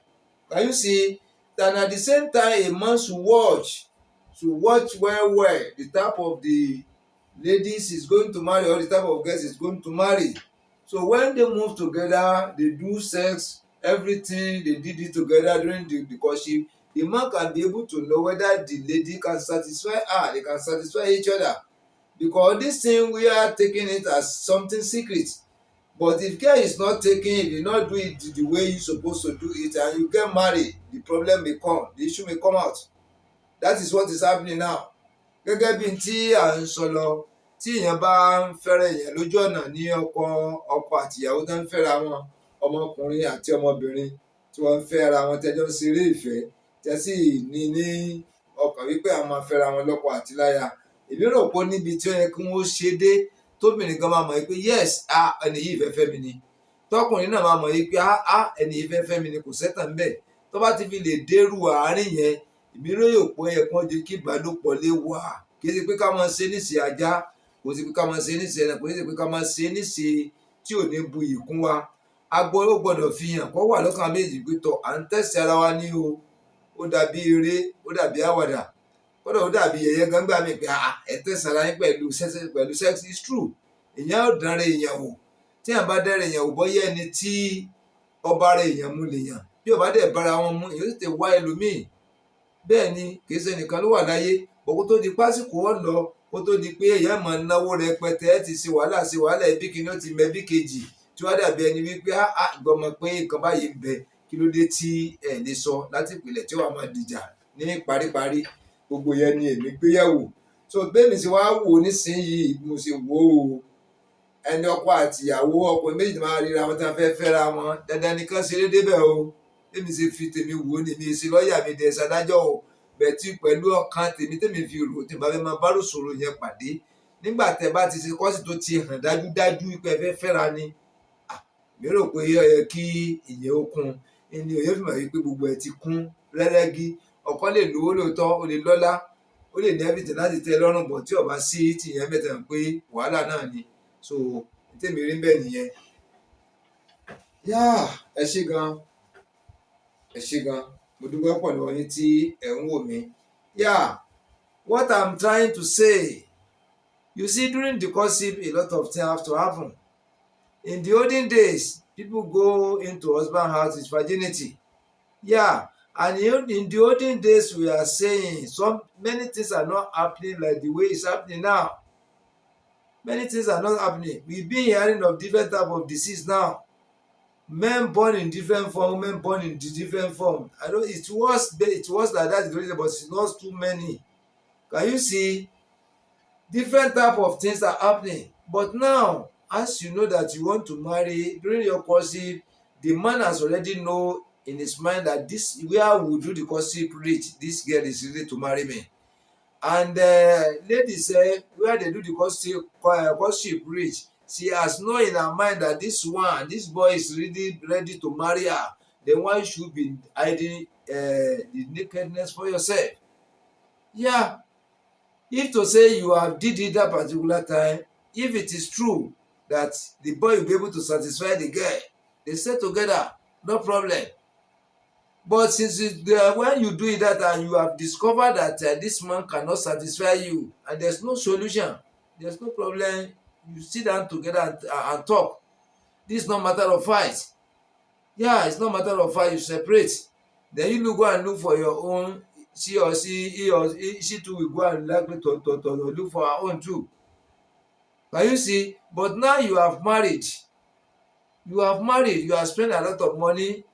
Can you see? That at the same time, a man should watch well the type of the ladies is going to marry or the type of girls is going to marry. So when they move together, they do sex, everything, they did it together during the courtship, the man can be able to know whether the lady can satisfy her, they can satisfy each other. Because this thing, we are taking it as something secret. But if care is not taken, if you not do it the way you supposed to do it and you get married, the problem may come, the issue may come out. That is what is happening now. Gẹ́gẹ́ bí tí à ń sọ lọ, tí èèyàn bá ń fẹ́rẹ̀ èèyàn lójú ọ̀nà ní ọkọ àtìyàwó tó ń fẹ́ra wọn, ọmọkùnrin àti ọmọbìnrin tí wọ́n ń fẹ́ra wọn tẹ́jọ́ ń ṣeré ìfẹ́, tẹ́ sì ní ọkàn wípé àwọn máa fẹ́ra wọn lọ́kọ àti láya. Èmi rò pé níbi tí ó yẹ kí wọ́n ṣe dé, tóbìnrin gan máa mọ̀ pé yes, ẹni yìí fẹ́ fẹ́ mi ni. Tọkùnrin náà máa mọ̀ wípé ẹni yìí fẹ́ fẹ́ mi ni, kò sẹ́tàn bẹ́ẹ̀. Tó bá ti fi lè dérú àárín yẹn, ìmíràn yóò pọ̀ ẹ̀kan jẹ́ kí ìbálòpọ̀ lè wà. Kì í ṣe pé ká máa ṣe níṣe ajá, kò sí pé ká máa ṣe níṣe ẹ̀nà, kò sí pé ká máa ṣe níṣe tí ò ní bu ìkún wa. Ó gbọ́dọ̀ fi hàn kó wà lọ́kàn méjì pé tọ̀ à ń tẹ̀sí ara wa ní o. Ó dàbí eré, ó dàbí àwàdà, kódà ó dàbí yẹ̀yẹ́ gbangba mi pé ẹ tẹ̀sí ara yín pẹ̀lú sex is true. Èèyàn ò dánrẹ̀ èèyàn wò. Tí èèyàn bá dánrẹ̀ èèyàn wò bọ́yá ẹni tí ọba rẹ̀ èèyàn mú lè yàn. bí ó bá dẹ̀ bára wọn mu èyí ó tètè wá ẹlòmíì. Bẹ́ẹ̀ ni kì í ṣe nìkan ló wà láyé bọ̀ kó tó di pásìkò ọ̀ lọ kó tó di pé èèyàn máa náwó rẹpẹtẹ ẹ ti ṣe wàhálà ẹbí kìíní ó ti mẹbí kejì tí wọ́n dàbí ẹni wípé ìgbọ́mọ pé nǹkan báyìí ń bẹ kí ló dé tí ẹ lè sọ láti ìpìlẹ̀ tí wàá máa dìjà ní paríparí. Gbogbo yẹn ni èmi gbéyẹ̀wò. So bẹ́ẹ̀ni sì wá wò nísìnyìí mo sì wò ó ẹni ọkọ àtìyàwó ọkùnrin méjì máa ríra wọn tí wọ́n fẹ́ fẹ́ra wọn dandan nìkan ṣeré débẹ̀ o. Bẹ́ẹ̀ni sì fi tèmi wò ní mi ṣe lọ́ọ̀yà mi dẹ̀ ṣadájọ́ o bẹ̀tí pẹ̀lú ọkàn tèmi fi rò tí bàbá máa bá rò sọ̀rọ̀ yẹn pàdé nígbà tẹ́ bá ti ṣe kọ́sì tó ti hàn dájúdájú pé ẹ fẹ́ fẹ́ra ni. Mi rò pé ó yẹ kí ìyẹn ó kún ẹni òye fìmọ̀ wípé gbogbo ẹ̀ ti kún rẹ́rẹ́gí. Ọkọ lè lówó lóòótọ́ ó lè lọ́lá ó lè ní everything láti tẹ́ lọ́rùn bọ̀ tí ó bá sí tìyẹn mẹ́ta pé wàhálà náà ni. So tèmi rí bẹ́ẹ̀ nìyẹn. Ẹ ṣé gan mo dúpẹ́ pọ̀ lọ́wọ́ yín tí ẹ̀ ń wò mí. What I'm trying to say, you see, during the courtship a lot of things have to happen. In the olden days people go into husband house with virginity. And in the olden days we are saying many things are not happening like the way it's happening now. Many things are not happening. We've been hearing of different type of disease now. Men born in different form, women born in different form. I know it was like that, but it's not too many. Can you see? Different type of things are happening. But now, as you know that you want to marry, during your courtship, the man has already know in his mind that this where we do the courtship reach, this girl is ready to marry me. And ladies say where they do the courtship reach, she has known in her mind that this boy is really ready to marry her. Then why should be hiding the nakedness for yourself? If to say you have did it that particular time, if it is true that the boy will be able to satisfy the girl, they stay together, no problem. But since when you do it that and you have discovered that this man cannot satisfy you and there's no solution, there's no problem, you sit down together and talk. This is not matter of fight. It's not matter of fight, you separate. Then you go and look for your own. She too will go and likely to look for her own too. Can you see? But now you have married. You have spent a lot of money,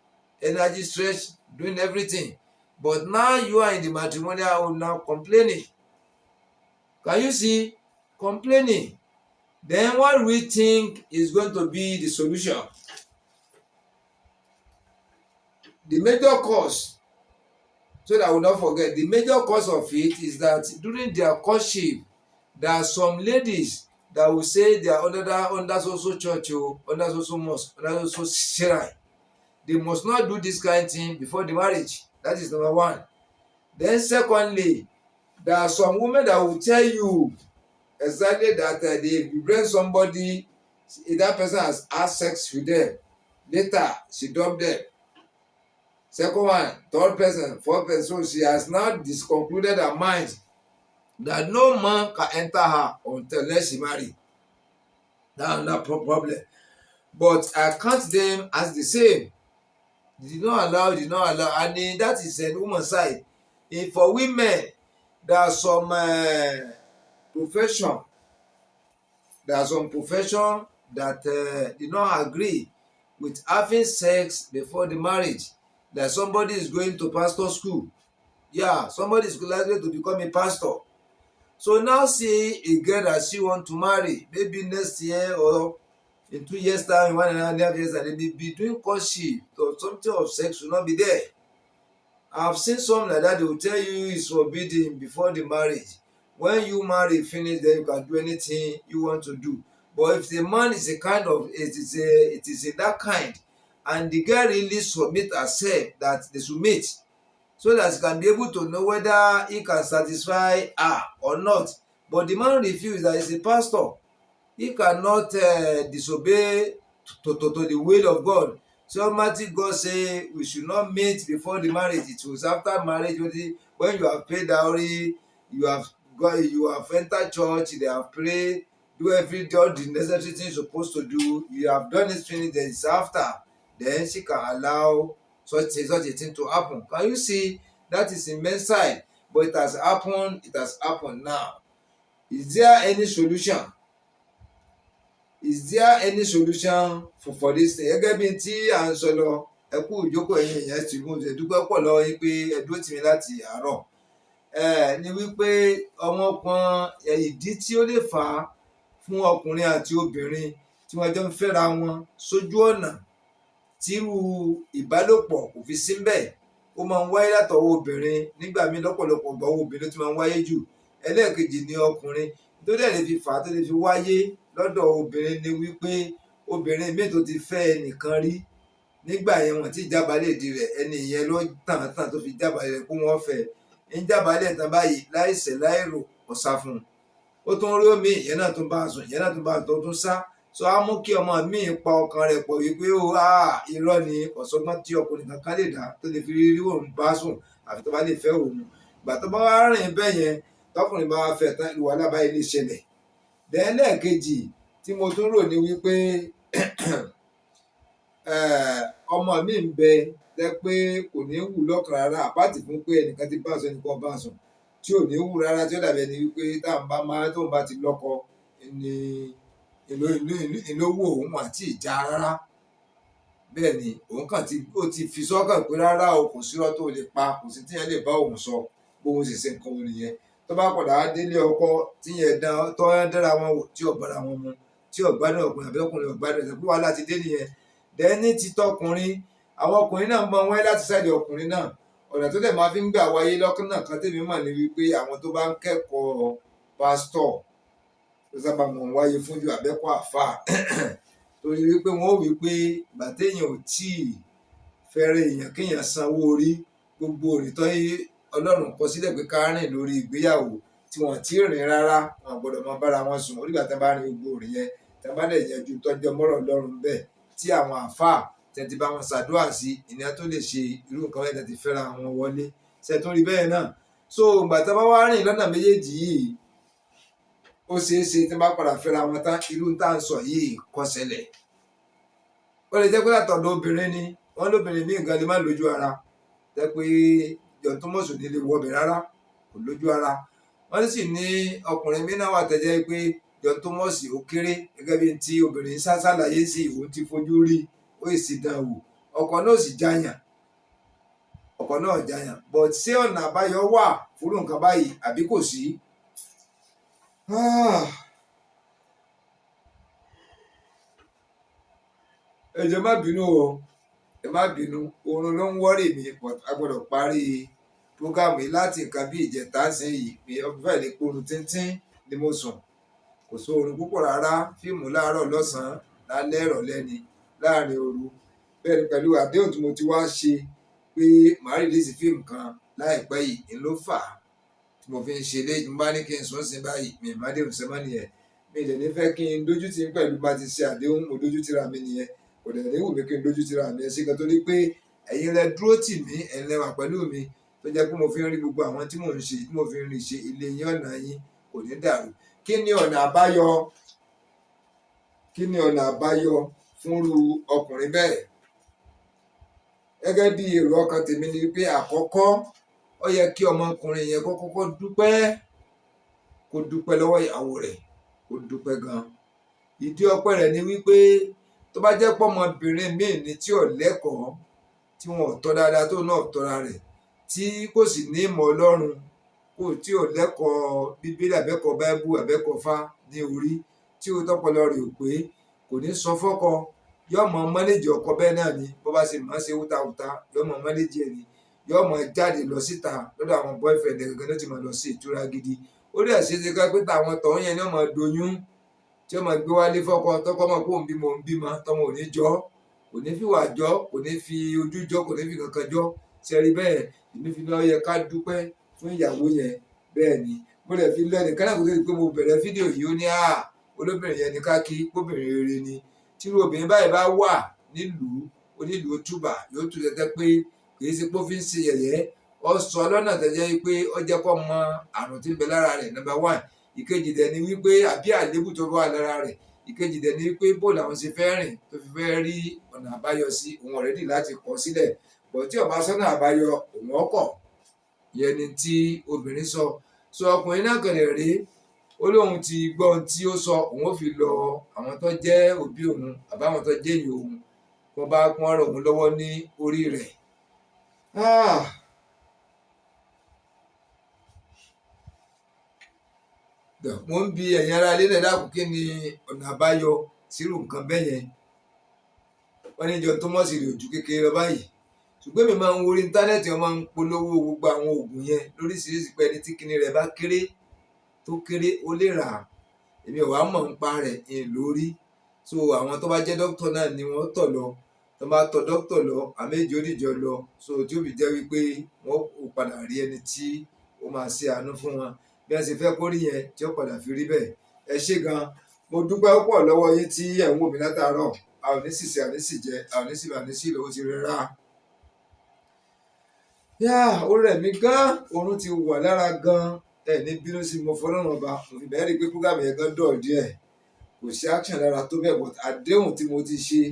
energy, stress, doing everything. But now you are in the matrimonial home now complaining. Can you see? Complaining. Then what we think is going to be the solution? The major cause, so that I will not forget, the major cause of it is that during their courtship, there are some ladies that will say they are under social church, under social mosque, under social shrine. They must not do this kind of thing before the marriage. That is number one. Then secondly, there are some women that will tell you exactly that they bring somebody, that person has had sex with them. Later, she dumped them. Second one, third person, fourth person. So she has now disconcluded her mind that no man can enter her unless she marry. That's not problem. But I count them as the same. They did not allow. And that is a woman's side. For women, there are some profession. There are some profession that did not agree with having sex before the marriage. That somebody is going to pastor school. Somebody is likely to become a pastor. So now see a girl that she want to marry, maybe next year or in 2 years time, 1.5 years, and they be doing courtship, so something of sex will not be there. I've seen some like that. They will tell you it's forbidden before the marriage. When you marry, finish, then you can do anything you want to do. But if the man is a kind of, it is in that kind, and the girl really submit herself that they should meet, so that he can be able to know whether he can satisfy her or not. But the man refused, that he's a pastor. He cannot disobey to the will of God. So Almighty God say we should not meet before the marriage. It was after marriage when you have paid dowry, you have entered church, they have prayed, do all the necessary things you're supposed to do. You have done it, finished. Then it's after. Then she can allow such a thing to happen? Can you see that is in men's side? But it has happened. It has happened now. Is there any solution? Is there any solution for this thing? Gẹ́gẹ́ bí tí à ń sọ lọ, ẹ kú ìjókòó ẹ̀yin èèyàn tí mo ṣe dúpẹ́ pọ̀ lọ́wọ́ yín pé ẹ dúró tì mí láti àárọ̀. Ni wípé ọmọkùnrin ìdí tí ó lè fà á fún ọkùnrin àti obìnrin tí wọ́n jọ ń fẹ́ra wọn sójú ọ̀nà tírú ìbálòpọ̀ kò fi sí ńbẹ̀, ó máa ń wáyé látọwọ́ obìnrin nígbà míì, lọ́pọ̀lọpọ̀ ọgbà obìnrin tó máa ń wáyé jù. Ẹlẹ́ẹ̀kejì ni ọkùnrin. tó dẹ̀ lè fi fà á tó lè fi wáyé lọ́dọ̀ obìnrin ni wípé obìnrin míì tó ti fẹ́ ẹnìkan rí nígbà yẹn wọ́n ti jábàálẹ̀ di rẹ̀, ẹni yẹn ló tàn tó fi jábàálẹ̀ rẹ̀ kó wọ́n fẹ́ ń jábàálẹ̀ tán báyìí láìṣẹ̀ láìrò ọ̀sá fún un. Ó tún rí omi ìyẹn náà tún bá a sùn, ìyẹn náà tún bá a tún sá. So á mú kí ọmọ míì pa ọkàn rẹ̀ pọ̀ wípé irọ́ ni ọ̀sọ́gbọ́n tí ọkùnrin kankan lè dá tó lè fi rí òun bá sùn àfi tó bá lè fẹ́ òun. Ìgbà tó bá wá rìn bẹ́ẹ̀ yẹn tọkùnrin bá wá fẹ́ tán ìwà alábàáyé lè ṣẹlẹ̀. Lẹ́ẹ̀kejì tí mo tún rò ní wípé ọmọ mi ń bẹ jẹ́ pé kò ní wù lọ́kàn rárá, àpáàtì fún pé ẹnìkan ti bá sọ ẹnìkan bá sùn tí ò ní wù rárá, tí ó dàbí ẹni wípé tóun bá ti lọ́kọ ni ìlówó òun àti ìjà rárá. Bẹ́ẹ̀ ni òun ó ti fi sọ́kàn pé rárá o, kò sírọ́ tó lè pa, kò sí tíyẹn lè bá òun sọ bóun sì ṣe nǹkan òun nìyẹn. Tó bá padà á délé ọkọ tíyẹn tó dára wọn wò tí ò bára wọn mu, tí ò gbádùn ọkùnrin àbí ọkùnrin ò gbádùn ẹ̀sẹ̀ pé wàhálà ti dé nìyẹn. Ní ti tọkùnrin, àwọn ọkùnrin náà máa ń wáyé láti sáìdì ọkùnrin náà. Ọ̀nà tó dẹ̀ máa fi ń gbà wáyé lọ́kàn náà kan tèmi mọ̀ ní wípé àwọn tó bá ń kẹ́kọ̀ọ́ pásítọ̀ tó sábà mọ̀ ń wáyé fún ju àbẹ́kọ̀ àfáà torí wípé wọ́n ó wí pé ìgbà téèyàn ò tí ì fẹ́rẹ̀ èèyàn kéèyàn sanwó orí, gbogbo òrìtọ́ Ọlọ́run kọ sílẹ̀ pé ká rìn lórí ìgbéyàwó tí wọ́n ti rìn rárá, wọn gbọ́dọ̀ máa bára wọn sùn onígbà tí wọ́n bá rìn gbogbo òrìn yẹn, tí wọ́n bá dẹ̀ yanjú tọ́jọ́ mọ́rọ̀ Ọlọ́run bẹ́ẹ̀ tí àwọn àfáà tẹ̀tí bá wọn ṣàdúrà sí ìyẹn tó lè ṣe irú nǹkan bẹ́ẹ̀ tẹ̀tí fẹ́ra wọn wọlé ṣètò rí bẹ́ẹ̀ náà. So ìgbà tí wọ́n bá wá rìn lọ́nà méjèèjì yìí, ó ṣeé ṣe tí wọ́n bá padà fẹ́ra wọn tán irú tá à ń sọ yìí kó ṣẹlẹ̀. Ó lè jẹ́ pé látọ̀dọ̀ obìnrin ni, wọ́n lóbìnrin míì gan lè má lójú ara, jẹ́ pé JOHNTHOMAS ní lè wọbẹ̀ rárá, kò lójú ara. Wọ́n sì ní ọkùnrin míì náà wà tẹ́jẹ́ pé JOHNTHOMAS ó kéré gẹ́gẹ́ bí tí obìnrin ṣàlàyé sí òun ti fojú rí, ó sì dán wò, ọkọ náà sì jáyàn, but ṣé ọ̀nà àbáyọ wà fún nǹkan báyìí àbí kò sí? Ẹ jọ̀ọ́ má bínú o, ẹ má bínú, oorun ló ń wọ́rì mi, but a gbọ́dọ̀ parí prógámù yìí láti nǹkan bí ìjẹta sí yìí pé ọbẹ̀ lè porun tíntín ni mo sùn, kò sí oorun púpọ̀ rárá, fíìmù láàárọ̀ lọ́sàn-án lálẹ́ ìrọ̀lẹ́ ni láàrin òru. Bẹ́ẹ̀ ni pẹ̀lú àdéhùn tí mo ti wá ṣe pé màá rìlíìsì fíìmù kan láìpẹ́ yìí ló fà á tí mo fi ń ṣe léyìí. Mo bá ní kí n sún sí báyìí mi má déhùn sẹ́mọ́ nìyẹn, mi lè ní fẹ́ kí n dójú tì pẹ̀lú bá ti ṣe àdéhùn, mo dójú tìra mi nìyẹn, kò dẹ̀ ní wù mí kí n dójú tìra mi ṣe kan torí pé ẹ̀yin lẹ dúró tì mí, ẹ̀yin lẹ wà pẹ̀lú mi tó jẹ́ pé mo fi ń rí gbogbo àwọn tí mò ń ṣe, tí mo fi ń rìn ṣe ilé yín ọ̀nà yín kò ní dàrú. Kí ni ọ̀nà àbáyọ fúnrú ọkùnrin bẹ́ẹ̀? Gẹ́gẹ́ bí èrò ọkàn tèmi ni pé àkọ́kọ́ ó yẹ kí ọmọkùnrin yẹn kọ́kọ́ dúpẹ́ lọ́wọ́ ìyàwó rẹ̀, kó dúpẹ́ gan. Ìdí ọpẹ́ rẹ̀ ni wípé tó bá jẹ́ pọ́mọbìnrin míì ni tí ò lẹ́kọ̀ọ́, tí wọn ò tọ́ dáadáa tó náà tọ́ra rẹ̀, tí kò sì ní ìmọ̀ Ọlọ́run, tí ò lẹ́kọ̀ọ́ Bíbélì àbẹ́kọ̀ọ́ Báíbù àbẹ́kọ̀ọ́ fá ní orí, tí ó tọ́pọlọ rẹ̀ ò pé, kò ní sọ fọ́kọ, yóò mọ mọ́néjì ọkọ bẹ́ẹ̀ náà ni, bó bá ṣe máa ṣe wútawùta yóò mọ mọ́néjì ẹ̀ ni, yóò mọ jáde lọ síta lọ́dọ̀ àwọn boyfriend ẹ̀ gẹ́gẹ́ ló ti máa lọ sí ìtura gidi. Ó dẹ̀ ṣe é ṣe ká pé táwọn tọ̀hún yẹn ni wọ́n máa doyún tí wọ́n máa gbé wálé fọ́kọ, tọ́kọ mọ̀ pé òun bímọ tọmọ ò ní jọ́, kò ní fi wà jọ́, kò ní fi ojú jọ́, kò ní fi kankan jọ́. Ṣe rí bẹ́ẹ̀, èmi fi lọ́ọ́ yẹ ká dúpẹ́ fún ìyàwó yẹn. Bẹ́ẹ̀ ni mo lè fi lẹ́nu kánà kó tó di pé mo bẹ̀rẹ̀ fídíò yìí, ó ní olóbìnrin yẹn ní ká kí kóbìnrin rere ni. Tí obìnrin báyìí bá wà onílùú túbà yóò tún tẹ́tẹ́ pé kìí ṣe pé ó fi ń ṣe yẹ̀yẹ́, ó sọ lọ́nà tẹ́jẹ́ pé ó jẹ́ kó mọ àrùn tí ń bẹ lára rẹ̀ number 1. Ìkejì dẹ̀ ni wípé àbí àlébù tó wà lára rẹ̀. Ìkejì dẹ̀ ni wípé bó làwọn ṣe fẹ́ rìn tó fi fẹ́ rí ọ̀nà àbáyọ sí òun ọ̀rẹ́dì láti kọ sílẹ̀. bọ̀ tí ọba sọ́nà àbáyọ òun ọkọ̀ yẹn ni tí obìnrin sọ. So ọkùnrin náà kàn lè rí ó lóun ti gbọ́ ohun tí ó sọ, òun ó fi lọ àwọn tó jẹ́ òbí òun àbáwọn tó jẹ́ èyí òun kó bá pọ́n rọ̀ òun lọ́wọ́ ní orí rẹ̀. Mo ń bi ẹ̀yin ará ilé náà dákun kí ni ọ̀nà àbáyọ sírù nǹkan bẹ́ẹ̀ yẹn. Wọ́n ní JOHNTHOMAS rè ojú kékeré lọ báyìí, ṣùgbọ́n mi máa ń wo orí íńtánẹ́ẹ̀tì, wọ́n máa ń polówó gbogbo àwọn oògùn yẹn lóríṣiríṣi pé ẹni tí kinní rẹ̀ bá kéré tó kéré ó lè rà á. Èmi ò wá mọ̀ ń pa rẹ̀ lórí. So àwọn tó bá jẹ́ dókítà náà ni wọ́n tọ̀ lọ, tó bá tọ̀ dókítà lọ àméjì oníjọ lọ, so tí ó fi jẹ́ wípé wọ́n ò padà rí ẹni tí ó máa ṣe àánú fún wọn bí wọ́n ṣe fẹ́ kó rí yẹn tí ó padà fi rí bẹ́ẹ̀. Ẹ ṣé gan, mo dúpẹ́ púpọ̀ lọ́wọ́ yín tí ẹ̀ ń wò mí látàárọ̀. A ò ní ṣìṣe, a ò ní ṣìjẹ, a ò ní ṣìbà, a ò ní ṣìlò, ó ti rẹra. Ó rẹ̀ mí gan, oorun ti wà lára gan. Ẹ ní bínú sí mo fọlọ́run ọba, mo fi bẹ́ẹ̀ rí pé púrógrámù yẹn gan dọ̀ díẹ̀, kò sí action lára tó bẹ́ẹ̀, but àdéhùn tí mo ti ṣe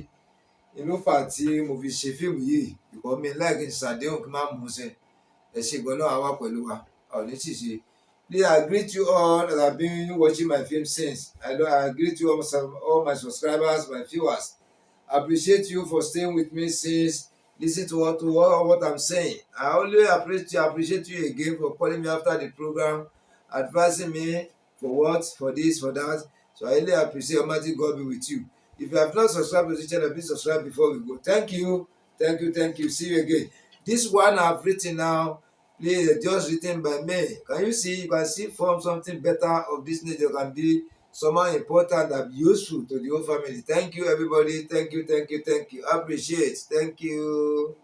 inú fà tí mo fi ṣe fíìmù yìí, because mi láì kí n ṣàdéhùn kí n má mú ṣẹ. Ẹ ṣé gan náà, wá pẹ̀lú wa, a ò ní ṣìṣe. Please, I greet you all that have been watching my film since. I greet you all my subscribers, my viewers. I appreciate you for staying with me since, listen to what I'm saying. I always appreciate you again for calling me after the program, advising me for what, for this, for that. So I really appreciate. Almighty God be with you. If you have not subscribed to the channel, please subscribe before we go. Thank you, thank you, thank you. See you again. This one I've written now, please, just written by me. Can you see? You can see from something better of this nature can be someone important and useful to the whole family. Thank you, everybody. Thank you, thank you, thank you. Appreciate. Thank you.